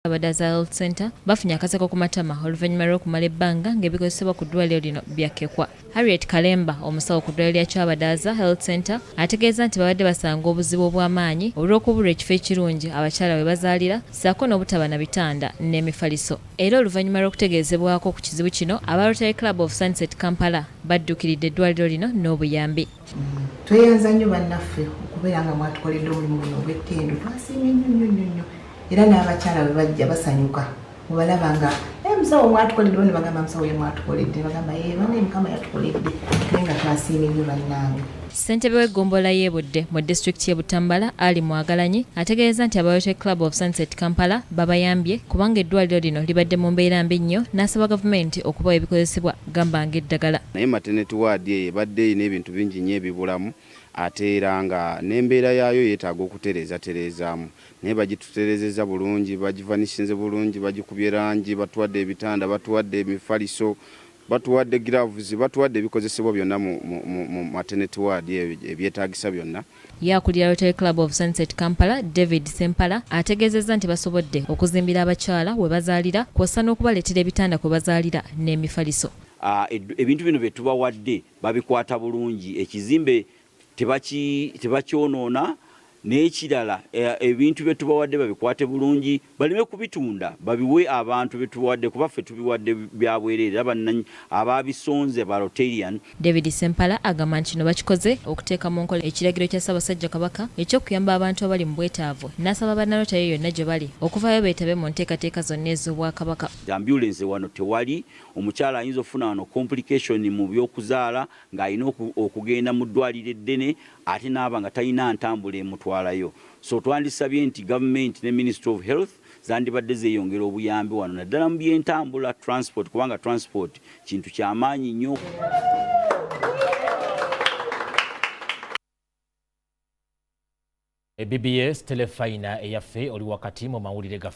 Abadaza Health Center bafunye akaseko ku matama oluvannyuma lw'okumala ebbanga ng'ebikozesebwa ku ddwaliro lino byakkekwa. Harriet Kalemba omusawo ku ddwaliro lya Kyabadaza Health Center ategeeza nti babadde basanga obuzibu obw'amaanyi olw'okubulwa ekifo ekirungi abakyala we bazaalira ssaako n'obutaba na bitanda n'emifaliso. Era oluvannyuma lw'okutegeezebwako ku kizibu kino aba Rotary Club of Sunset Kampala baddukiridde eddwaliro lino n'obuyambi. Tweyanza nnyo bannaffe okubeera nga mwatukoledde omulimu guno ogw'ettendo, twasiimye nnyo era n'abakyala bwe bajja basanyuka mubalaba nga musawo mwatukoledde bano bagamba musawo ye mwatukoledde bagamba bange Mukama yatukoledde naye nga twasiimye nnyo bannange. Ssentebe w'eggombolola y'e Budde mu disitulikiti y'e Butambala Ali Mwagalanyi ategeeza nti aba Rotary Club of Sunset Kampala babayambye kubanga eddwaliro lino libadde mu mbeera mbi nnyo n'asaba gavumenti okubawa ebikozesebwa gamba ng'eddagala. Naye maternity ward eyo ebadde erina ebintu bingi nnyo ebibulamu ate era nga n'embeera yaayo yeetaaga okutereezaamu naye bagitutereezezza bulungi, bagivanishinze bulungi, bagikubye langi, batuwadde ebitanda, batuwadde emifaliso, batuwadde gloves, batuwadde ebikozesebwa byonna mu maternity ward ebyetaagisa byonna. Yakulira Rotary Club of Sunset Kampala David Sempala ategeezezza nti basobodde okuzimbira abakyala we bazaalira kw'ossa n'okubaleetera ebitanda kwe bazaalira n'emifaliso. Ebintu bino bye tubawadde babikwata bulungi, ekizimbe tebakyonoona n'ekirala ebintu bye tubawadde babikwate bulungi baleme kubitunda babiwe abantu be tubawadde kuba ffe tubiwadde bya bwereere ababisonze ba Rotarian. David Sempala agamba nti kino bakikoze okuteeka mu nkola ekiragiro kya Ssaabasajja Kabaka eky'okuyamba abantu abali mu bwetaavu n'asaba bannarotary yonna gye bali okuvaayo beetabe mu nteekateeka zonna ez'Obwakabaka. Ambulance wano tewali, omukyala ayinza okufuna wano complication mu by'okuzaala ng'alina okugenda mu ddwaliro eddene ate n'aba nga talina ntambula emutwalayo. So twandisabye nti government ne Ministry of Health zandibadde zeeyongera obuyambi wano naddala mu by'entambula transport, kubanga transport kintu ky'amaanyi nnyo. BBS telefayina eyaffe oli wakati mu mawulire gaffe.